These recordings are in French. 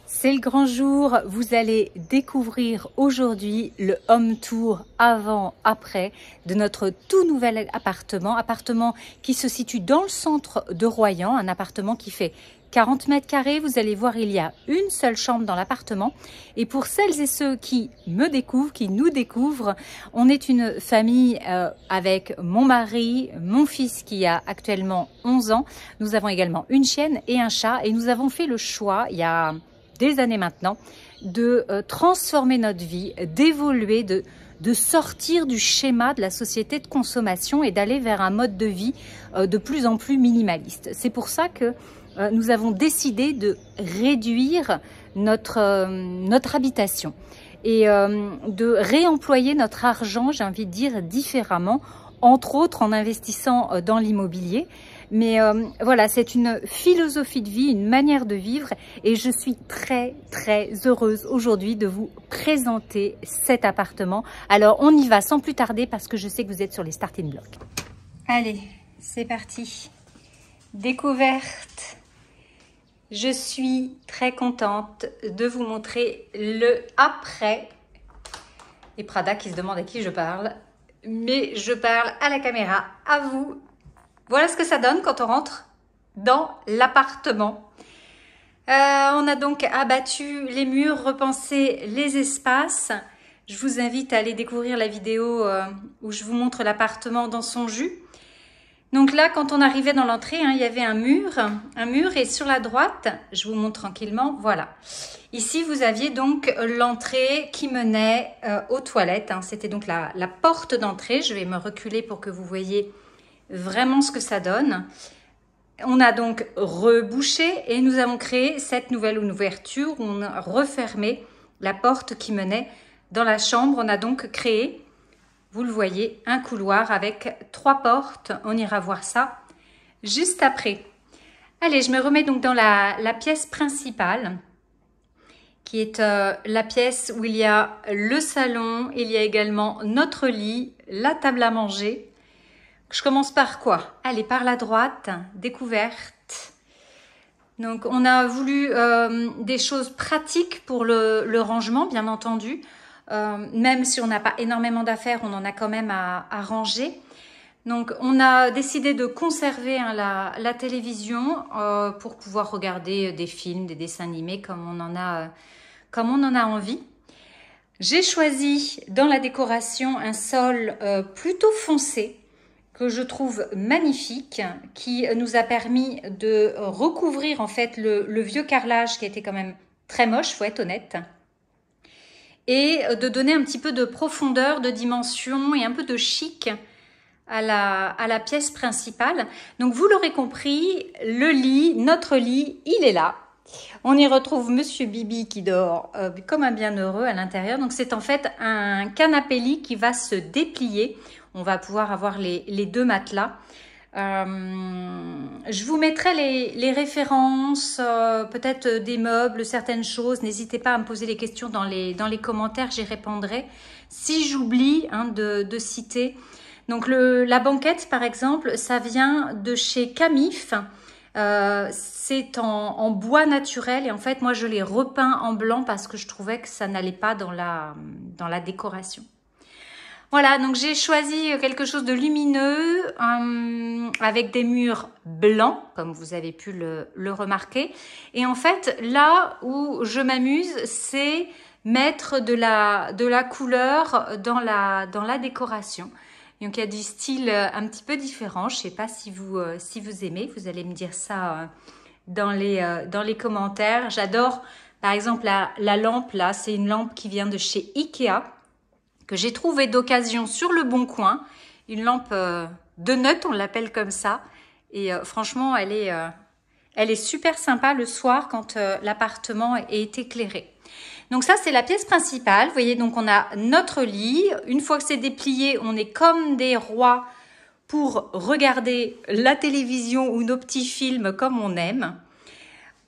C'est le grand jour, vous allez découvrir aujourd'hui le home tour avant-après de notre tout nouvel appartement qui se situe dans le centre de Royan, un appartement qui fait 40 mètres carrés. Vous allez voir, il y a une seule chambre dans l'appartement. Et pour celles et ceux qui me découvrent, qui nous découvrent, on est une famille avec mon mari, mon fils qui a actuellement 11 ans. Nous avons également une chienne et un chat et nous avons fait le choix, il y a des années maintenant, de transformer notre vie, d'évoluer, de sortir du schéma de la société de consommation et d'aller vers un mode de vie de plus en plus minimaliste. C'est pour ça que nous avons décidé de réduire notre habitation et de réemployer notre argent, j'ai envie de dire, différemment, entre autres en investissant dans l'immobilier. Mais voilà, c'est une philosophie de vie, une manière de vivre et je suis très heureuse aujourd'hui de vous présenter cet appartement. Alors on y va sans plus tarder parce que je sais que vous êtes sur les starting blocks. Allez, c'est parti. Découverte. Je suis très contente de vous montrer le après. Et Prada qui se demande à qui je parle. Mais je parle à la caméra, à vous. Voilà ce que ça donne quand on rentre dans l'appartement. On a donc abattu les murs, repensé les espaces. Je vous invite à aller découvrir la vidéo où je vous montre l'appartement dans son jus. Donc là, quand on arrivait dans l'entrée, il y avait un mur et sur la droite, je vous montre tranquillement, voilà. Ici, vous aviez donc l'entrée qui menait aux toilettes. C'était donc la porte d'entrée. Je vais me reculer pour que vous voyez vraiment ce que ça donne. On a donc rebouché et nous avons créé cette nouvelle ouverture où on a refermé la porte qui menait dans la chambre. On a donc créé, vous le voyez, un couloir avec 3 portes. On ira voir ça juste après. Allez, je me remets donc dans la pièce principale qui est la pièce où il y a le salon. Il y a également notre lit, la table à manger. Je commence par quoi? Allez, par la droite, découverte. Donc, on a voulu des choses pratiques pour le rangement, bien entendu. Même si on n'a pas énormément d'affaires, on en a quand même à ranger. Donc, on a décidé de conserver la télévision pour pouvoir regarder des films, des dessins animés comme on en a envie. J'ai choisi dans la décoration un sol plutôt foncé, que je trouve magnifique, qui nous a permis de recouvrir en fait le vieux carrelage qui était quand même très moche, faut être honnête, et de donner un petit peu de profondeur, de dimension et un peu de chic à la pièce principale. Donc vous l'aurez compris, le lit, notre lit, il est là. On y retrouve Monsieur Bibi qui dort comme un bienheureux à l'intérieur. Donc c'est en fait un canapé lit qui va se déplier. On va pouvoir avoir les 2 matelas. Je vous mettrai les références, peut-être des meubles, certaines choses. N'hésitez pas à me poser les questions dans les commentaires, j'y répondrai. Si j'oublie de citer. Donc la banquette par exemple, ça vient de chez Camif. C'est en bois naturel et en fait moi je l'ai repeint en blanc parce que je trouvais que ça n'allait pas dans la décoration. Voilà, donc j'ai choisi quelque chose de lumineux avec des murs blancs, comme vous avez pu le remarquer. Et en fait, là où je m'amuse, c'est mettre de la couleur dans la décoration. Donc il y a du style un petit peu différent. Je ne sais pas si vous aimez, vous allez me dire ça dans les commentaires. J'adore, par exemple, la lampe là, c'est une lampe qui vient de chez Ikea, que j'ai trouvé d'occasion sur le Bon Coin, une lampe de notes, on l'appelle comme ça, et franchement elle est super sympa le soir quand l'appartement est éclairé. Donc ça c'est la pièce principale, vous voyez, donc on a notre lit, une fois que c'est déplié, on est comme des rois pour regarder la télévision ou nos petits films comme on aime.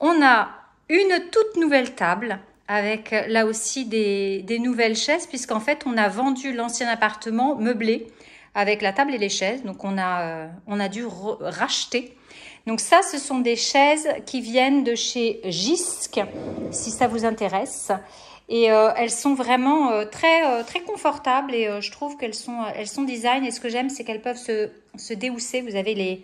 On a une toute nouvelle table, avec là aussi des nouvelles chaises, puisqu'en fait, on a vendu l'ancien appartement meublé avec la table et les chaises. Donc, on a dû racheter. Donc ça, ce sont des chaises qui viennent de chez Jysk, si ça vous intéresse. Et elles sont vraiment très confortables et je trouve qu'elles sont design. Et ce que j'aime, c'est qu'elles peuvent se déhousser. Vous avez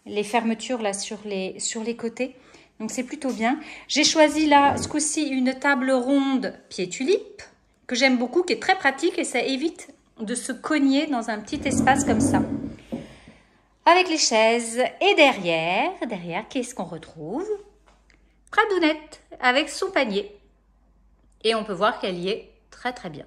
les fermetures là sur les côtés. Donc c'est plutôt bien. J'ai choisi là, ce coup-ci, une table ronde pied tulipe que j'aime beaucoup, qui est très pratique et ça évite de se cogner dans un petit espace comme ça. Avec les chaises et derrière, qu'est-ce qu'on retrouve? Pradounette avec son panier. Et on peut voir qu'elle y est très bien.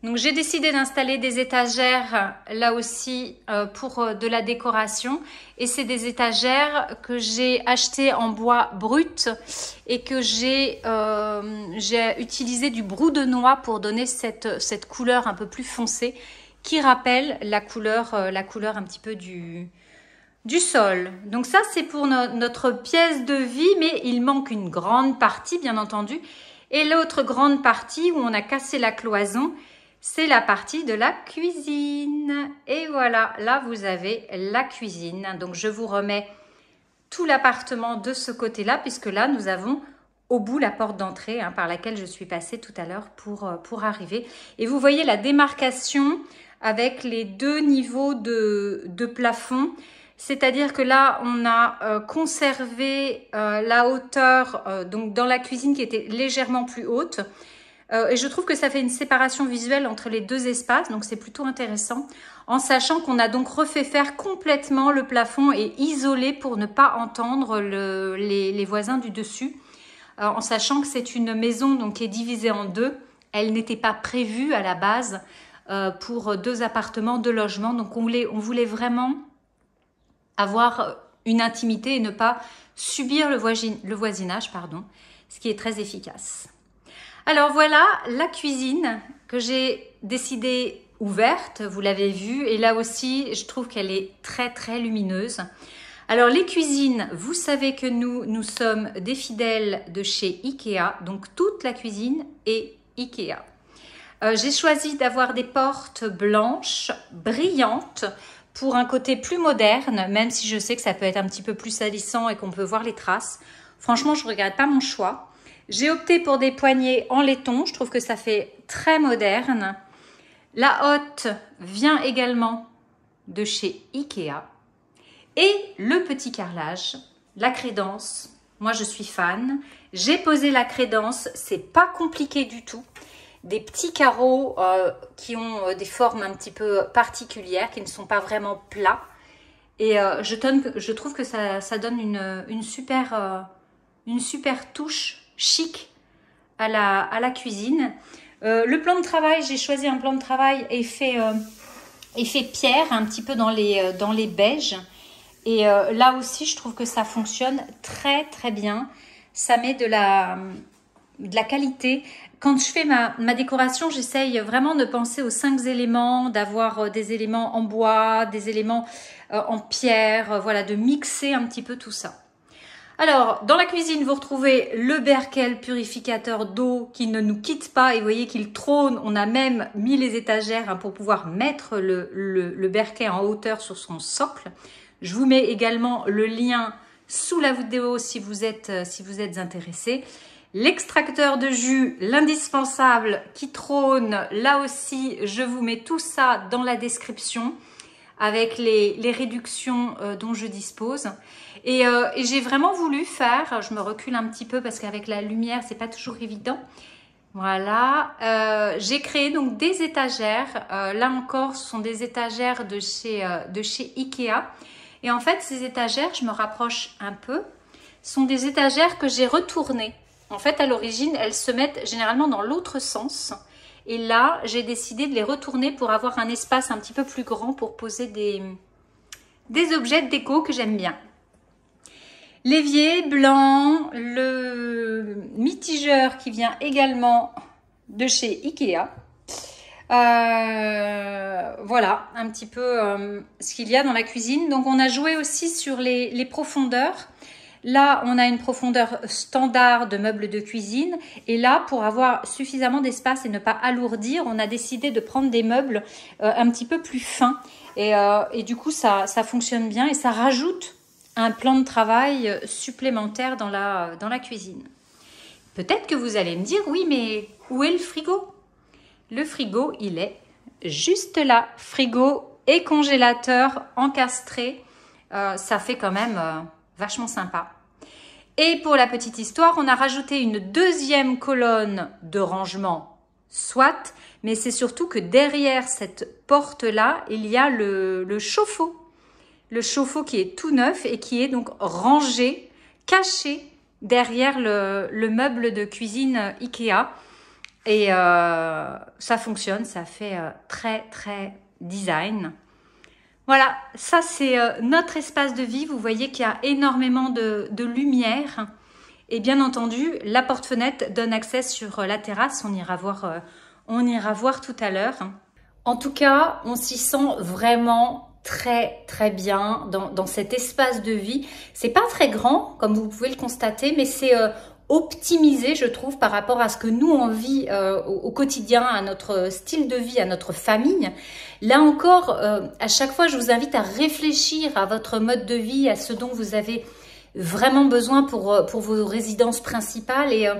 Donc j'ai décidé d'installer des étagères là aussi pour de la décoration. Et c'est des étagères que j'ai achetées en bois brut et que j'ai utilisé du brou de noix pour donner cette couleur un peu plus foncée qui rappelle la couleur un petit peu du sol. Donc ça, c'est pour notre pièce de vie, mais il manque une grande partie, bien entendu. Et l'autre grande partie où on a cassé la cloison, c'est la partie de la cuisine. Et voilà, là, vous avez la cuisine. Donc, je vous remets tout l'appartement de ce côté-là, puisque là, nous avons au bout la porte d'entrée par laquelle je suis passée tout à l'heure pour arriver. Et vous voyez la démarcation avec les deux niveaux de plafond. C'est-à-dire que là, on a conservé la hauteur donc dans la cuisine qui était légèrement plus haute. Et je trouve que ça fait une séparation visuelle entre les deux espaces. Donc, c'est plutôt intéressant. En sachant qu'on a donc refait faire complètement le plafond et isolé pour ne pas entendre les voisins du dessus. En sachant que c'est une maison donc, qui est divisée en deux. Elle n'était pas prévue à la base pour deux appartements, deux logements. Donc, on voulait vraiment avoir une intimité et ne pas subir le voisinage, ce qui est très efficace. Alors voilà la cuisine que j'ai décidé ouverte, vous l'avez vu, et là aussi je trouve qu'elle est très lumineuse. Alors les cuisines, vous savez que nous sommes des fidèles de chez Ikea, donc toute la cuisine est Ikea. J'ai choisi d'avoir des portes blanches, brillantes, pour un côté plus moderne, même si je sais que ça peut être un petit peu plus salissant et qu'on peut voir les traces. Franchement, je ne regrette pas mon choix. J'ai opté pour des poignées en laiton. Je trouve que ça fait très moderne. La hotte vient également de chez Ikea. Et le petit carrelage, la crédence. Moi, je suis fan. J'ai posé la crédence. C'est pas compliqué du tout. Des petits carreaux qui ont des formes un petit peu particulières, qui ne sont pas vraiment plats. Et je trouve que ça donne une super touche chic à la cuisine. Le plan de travail, j'ai choisi un plan de travail effet pierre, un petit peu dans les beiges. Et là aussi, je trouve que ça fonctionne très bien. Ça met de la qualité. Quand je fais ma décoration, j'essaye vraiment de penser aux 5 éléments, d'avoir des éléments en bois, des éléments en pierre, voilà, de mixer un petit peu tout ça. Alors, dans la cuisine, vous retrouvez le Berkel purificateur d'eau qui ne nous quitte pas. Et vous voyez qu'il trône. On a même mis les étagères pour pouvoir mettre le Berkel en hauteur sur son socle. Je vous mets également le lien sous la vidéo si vous êtes intéressé. L'extracteur de jus, l'indispensable qui trône, là aussi, je vous mets tout ça dans la description avec les réductions dont je dispose. Et j'ai vraiment voulu faire, je me recule un petit peu parce qu'avec la lumière, c'est pas toujours évident. Voilà, j'ai créé donc des étagères. Là encore, ce sont des étagères de chez Ikea. Et en fait, ces étagères, je me rapproche un peu, sont des étagères que j'ai retournées. En fait, à l'origine, elles se mettent généralement dans l'autre sens. Et là, j'ai décidé de les retourner pour avoir un espace un petit peu plus grand pour poser des objets de déco que j'aime bien. L'évier blanc, le mitigeur qui vient également de chez Ikea. Voilà un petit peu ce qu'il y a dans la cuisine. Donc, on a joué aussi sur les profondeurs. Là, on a une profondeur standard de meubles de cuisine. Et là, pour avoir suffisamment d'espace et ne pas alourdir, on a décidé de prendre des meubles un petit peu plus fins. Et du coup, ça fonctionne bien et ça rajoute un plan de travail supplémentaire dans la cuisine. Peut-être que vous allez me dire, oui, mais où est le frigo? Le frigo, il est juste là. Frigo et congélateur encastrés. Ça fait quand même vachement sympa. Et pour la petite histoire, on a rajouté une deuxième colonne de rangement, soit, mais c'est surtout que derrière cette porte-là, il y a le chauffe-eau. Le chauffe-eau qui est tout neuf et qui est donc rangé, caché derrière le meuble de cuisine Ikea. Et ça fonctionne, ça fait très très design. Voilà, ça c'est notre espace de vie. Vous voyez qu'il y a énormément de lumière. Et bien entendu, la porte-fenêtre donne accès sur la terrasse. On ira voir tout à l'heure. En tout cas, on s'y sent vraiment très très bien dans cet espace de vie. C'est pas très grand, comme vous pouvez le constater, mais c'est optimisé, je trouve, par rapport à ce que nous on vit au quotidien, à notre style de vie, à notre famille. Là encore, à chaque fois, je vous invite à réfléchir à votre mode de vie, à ce dont vous avez vraiment besoin pour vos résidences principales. Et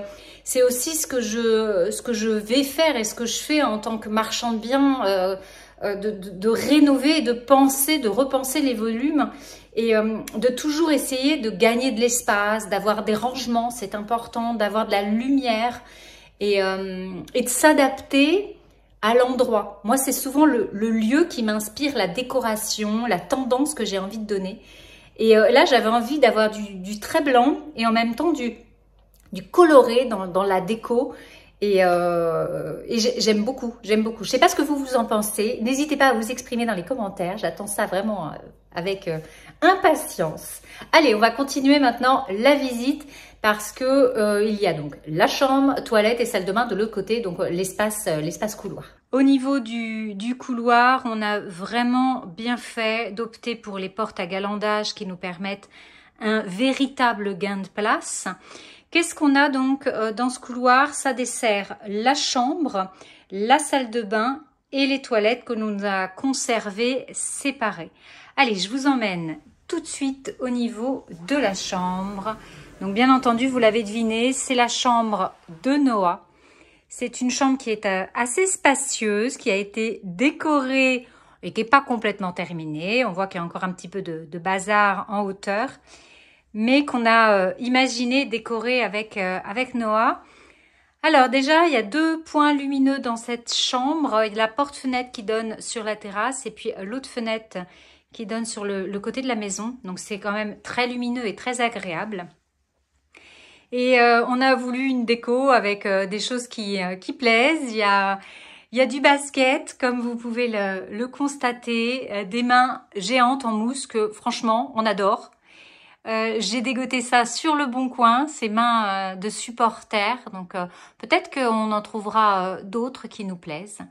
c'est aussi ce que je vais faire et ce que je fais en tant que marchand de biens, de rénover, de repenser les volumes et de toujours essayer de gagner de l'espace, d'avoir des rangements, c'est important, d'avoir de la lumière et de s'adapter à l'endroit. Moi, c'est souvent le lieu qui m'inspire la décoration, la tendance que j'ai envie de donner. Et là, j'avais envie d'avoir du très blanc et en même temps du coloré dans la déco. Et j'aime beaucoup. Je ne sais pas ce que vous en pensez. N'hésitez pas à vous exprimer dans les commentaires. J'attends ça vraiment avec impatience. Allez, on va continuer maintenant la visite parce que il y a donc la chambre, toilette et salle de bain de l'autre côté, donc l'espace couloir. Au niveau du couloir, on a vraiment bien fait d'opter pour les portes à galandage qui nous permettent un véritable gain de place. Qu'est-ce qu'on a donc dans ce couloir? Ça dessert la chambre, la salle de bain et les toilettes que l'on a conservées séparées. Allez, je vous emmène tout de suite au niveau de la chambre. Donc bien entendu, vous l'avez deviné, c'est la chambre de Noah. C'est une chambre qui est assez spacieuse, qui a été décorée et qui n'est pas complètement terminée. On voit qu'il y a encore un petit peu de bazar en hauteur, mais qu'on a imaginé décorer avec Noah. Alors déjà, il y a 2 points lumineux dans cette chambre. Il y a la porte-fenêtre qui donne sur la terrasse et puis l'autre fenêtre qui donne sur le côté de la maison. Donc c'est quand même très lumineux et très agréable. Et on a voulu une déco avec des choses qui plaisent. Il y a du basket, comme vous pouvez le constater, des mains géantes en mousse que franchement, on adore. J'ai dégoté ça sur le Bon Coin, ces mains de supporters. Donc peut-être qu'on en trouvera d'autres qui nous plaisent.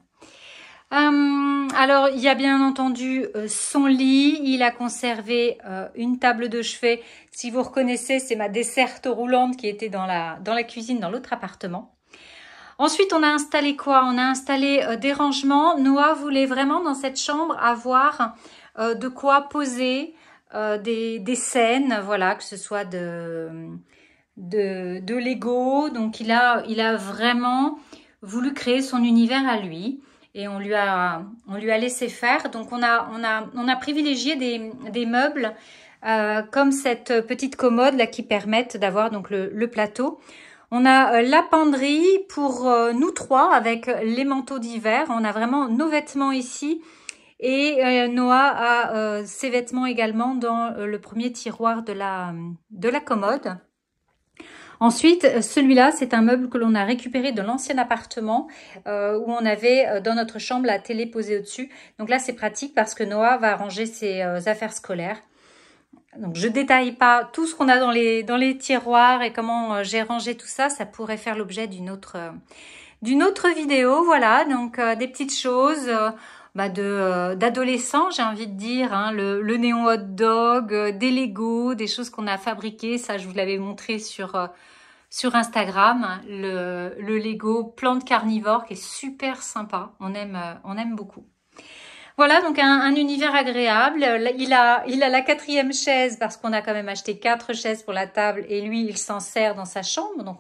Alors, il y a bien entendu son lit. Il a conservé une table de chevet. Si vous reconnaissez, c'est ma desserte roulante qui était dans la cuisine, dans l'autre appartement. Ensuite, on a installé quoi? On a installé des rangements. Noah voulait vraiment dans cette chambre avoir de quoi poser des scènes, voilà, que ce soit de Lego. Donc, il a vraiment voulu créer son univers à lui. Et on lui a laissé faire. Donc, on a privilégié des meubles comme cette petite commode là qui permettent d'avoir donc le plateau. On a la penderie pour nous 3 avec les manteaux d'hiver. On a vraiment nos vêtements ici. Et Noah a ses vêtements également dans le premier tiroir de la commode. Ensuite, celui-là, c'est un meuble que l'on a récupéré de l'ancien appartement où on avait dans notre chambre la télé posée au-dessus. Donc là, c'est pratique parce que Noah va ranger ses affaires scolaires. Donc, je détaille pas tout ce qu'on a dans les tiroirs et comment j'ai rangé tout ça. Ça pourrait faire l'objet d'une autre vidéo. Voilà, donc des petites choses d'adolescents, j'ai envie de dire, hein, le néon hot dog, des Lego, des choses qu'on a fabriquées. Ça, je vous l'avais montré sur Instagram, le Lego plante carnivore qui est super sympa. On aime beaucoup. Voilà, donc un univers agréable. Il a la 4e chaise parce qu'on a quand même acheté 4 chaises pour la table et lui, il s'en sert dans sa chambre. Donc,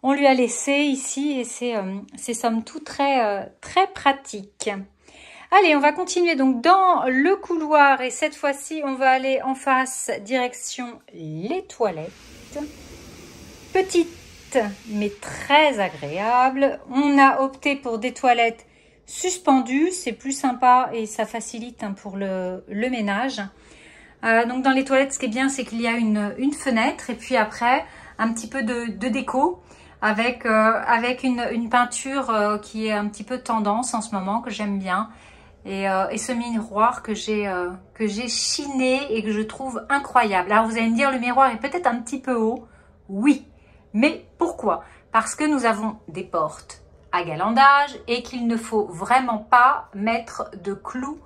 on lui a laissé ici et c'est somme toute très pratique. Allez, on va continuer donc dans le couloir et cette fois-ci, on va aller en face, direction les toilettes. Petite, mais très agréable. On a opté pour des toilettes suspendues, c'est plus sympa et ça facilite pour le ménage. Donc dans les toilettes, ce qui est bien, c'est qu'il y a une fenêtre et puis après, un petit peu de déco avec une peinture qui est un petit peu tendance en ce moment, que j'aime bien. Et ce miroir que j'ai chiné et que je trouve incroyable. Alors vous allez me dire, le miroir est peut-être un petit peu haut. Oui, mais pourquoi? Parce que nous avons des portes à galandage et qu'il ne faut vraiment pas mettre de clous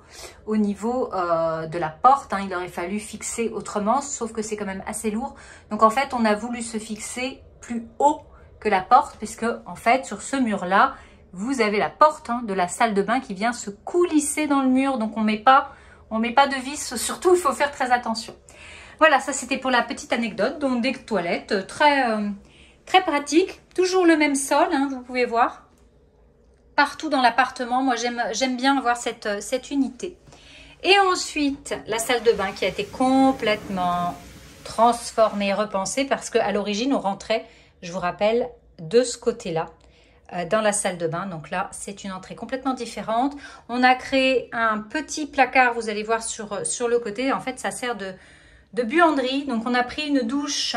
au niveau de la porte. Il aurait fallu fixer autrement, sauf que c'est quand même assez lourd. Donc en fait, on a voulu se fixer plus haut que la porte, puisque en fait, sur ce mur-là, vous avez la porte de la salle de bain qui vient se coulisser dans le mur. Donc on met pas de vis, surtout il faut faire très attention. Voilà, ça c'était pour la petite anecdote. Donc des toilettes très pratiques, toujours le même sol, vous pouvez voir. Partout dans l'appartement, moi j'aime bien avoir cette unité. Et ensuite, la salle de bain qui a été complètement transformée, repensée, parce qu'à l'origine, on rentrait, je vous rappelle, de ce côté-là, dans la salle de bain. Donc là, c'est une entrée complètement différente. On a créé un petit placard, vous allez voir sur le côté. En fait, ça sert de buanderie. Donc, on a pris une douche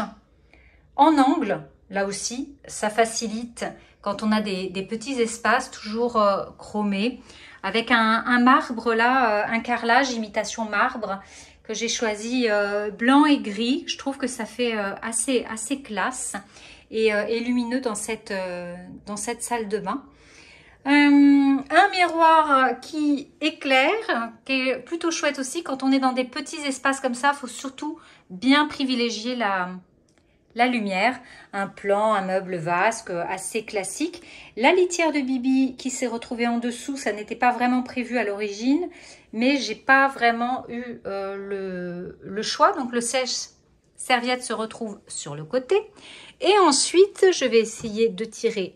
en angle. Là aussi, ça facilite quand on a des petits espaces toujours chromés. Avec un marbre là, un carrelage imitation marbre que j'ai choisi blanc et gris. Je trouve que ça fait assez classe et lumineux dans cette salle de bain. Un miroir qui éclaire, qui est plutôt chouette aussi. Quand on est dans des petits espaces comme ça, il faut surtout bien privilégier la lumière. Un plan, un meuble vasque assez classique. La litière de Bibi qui s'est retrouvée en dessous, ça n'était pas vraiment prévu à l'origine, mais j'ai pas vraiment eu le choix. Donc le sèche-serviette se retrouve sur le côté. Et ensuite, je vais essayer de tirer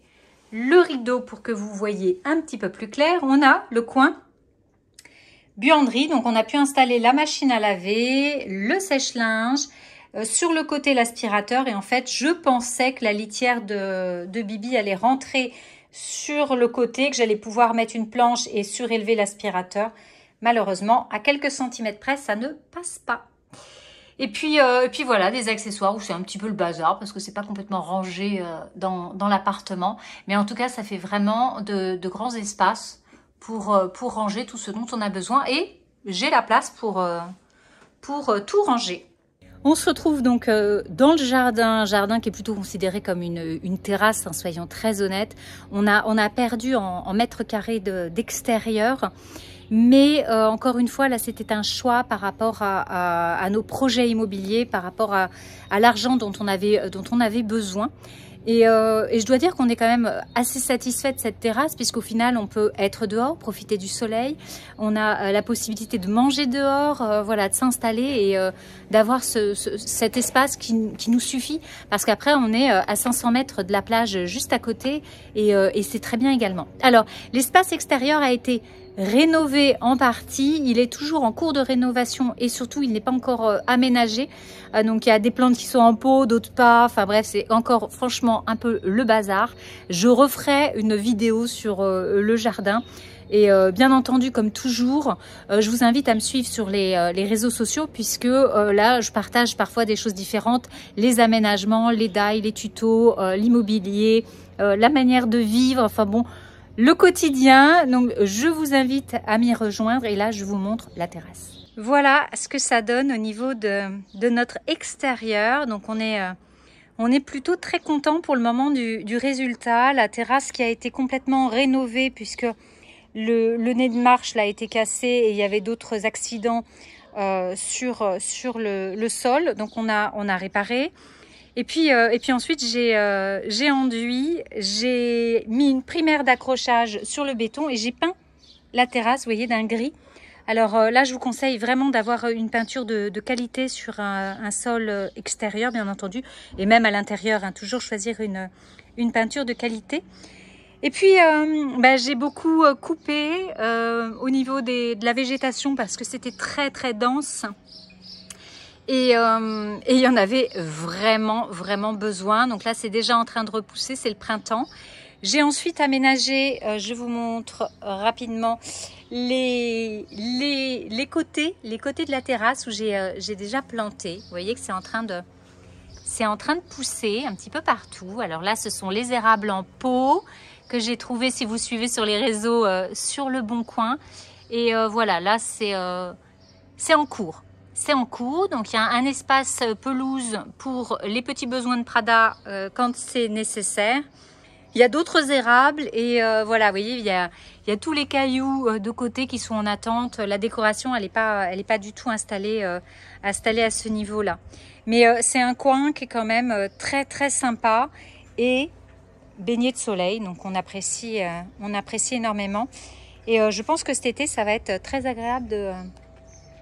le rideau pour que vous voyez un petit peu plus clair. On a le coin buanderie, donc on a pu installer la machine à laver, le sèche-linge, sur le côté l'aspirateur. Et en fait, je pensais que la litière de Bibi allait rentrer sur le côté, que j'allais pouvoir mettre une planche et surélever l'aspirateur. Malheureusement, à quelques centimètres près, ça ne passe pas. Et puis voilà, des accessoires où c'est un petit peu le bazar parce que c'est pas complètement rangé dans l'appartement. Mais en tout cas, ça fait vraiment de grands espaces pour ranger tout ce dont on a besoin. Et j'ai la place pour tout ranger. On se retrouve donc dans le jardin qui est plutôt considéré comme une terrasse, soyons très honnêtes. On a perdu en mètres carrés d'extérieur. Mais encore une fois, là, c'était un choix par rapport à nos projets immobiliers, par rapport à l'argent dont on avait besoin. Et je dois dire qu'on est quand même assez satisfait de cette terrasse, puisqu'au final, on peut être dehors, profiter du soleil. On a la possibilité de manger dehors, voilà, de s'installer et d'avoir cet espace qui nous suffit. Parce qu'après, on est à 500 mètres de la plage juste à côté et c'est très bien également. Alors, l'espace extérieur a été rénové en partie, il est toujours en cours de rénovation et surtout il n'est pas encore aménagé, donc il y a des plantes qui sont en pot, d'autres pas, enfin bref c'est encore franchement un peu le bazar. Je referai une vidéo sur le jardin et bien entendu comme toujours je vous invite à me suivre sur les réseaux sociaux puisque là je partage parfois des choses différentes, les aménagements, les dailles, les tutos, l'immobilier, la manière de vivre, enfin bon, le quotidien. Donc je vous invite à m'y rejoindre et là je vous montre la terrasse. Voilà ce que ça donne au niveau de notre extérieur. Donc on est plutôt très content pour le moment du résultat. La terrasse qui a été complètement rénovée puisque le nez de marche là, a été cassé et il y avait d'autres accidents sur le sol. Donc on a réparé. Et puis ensuite, j'ai enduit, j'ai mis une primaire d'accrochage sur le béton et j'ai peint la terrasse, vous voyez, d'un gris. Alors là, je vous conseille vraiment d'avoir une peinture de qualité sur un sol extérieur, bien entendu, et même à l'intérieur, hein, toujours choisir une peinture de qualité. Et puis, j'ai beaucoup coupé au niveau de la végétation parce que c'était très très dense. Et il y en avait vraiment besoin. Donc là, c'est déjà en train de repousser, c'est le printemps. J'ai ensuite aménagé, je vous montre rapidement, les côtés de la terrasse où j'ai déjà planté. Vous voyez que c'est en train de pousser un petit peu partout. Alors là, ce sont les érables en pot que j'ai trouvé, si vous suivez sur les réseaux, sur Le Bon Coin. Et voilà, là, c'est en cours. C'est en cours, donc il y a un espace pelouse pour les petits besoins de Prada quand c'est nécessaire. Il y a d'autres érables et voilà, vous voyez, il y a tous les cailloux de côté qui sont en attente. La décoration, elle est pas du tout installée à ce niveau-là. Mais c'est un coin qui est quand même très sympa et baigné de soleil, donc on apprécie énormément. Et je pense que cet été, ça va être très agréable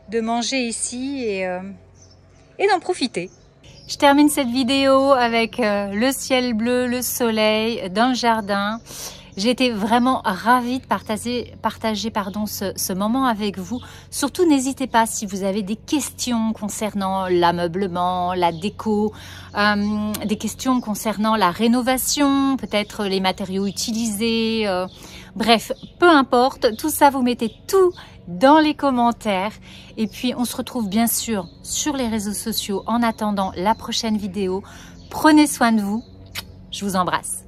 de manger ici et d'en profiter. Je termine cette vidéo avec le ciel bleu, le soleil dans le jardin. J'ai été vraiment ravie de partager ce moment avec vous. Surtout, n'hésitez pas si vous avez des questions concernant l'ameublement, la déco, des questions concernant la rénovation, peut-être les matériaux utilisés. Bref, peu importe, tout ça, vous mettez tout dans les commentaires. Et puis, on se retrouve bien sûr sur les réseaux sociaux en attendant la prochaine vidéo. Prenez soin de vous. Je vous embrasse.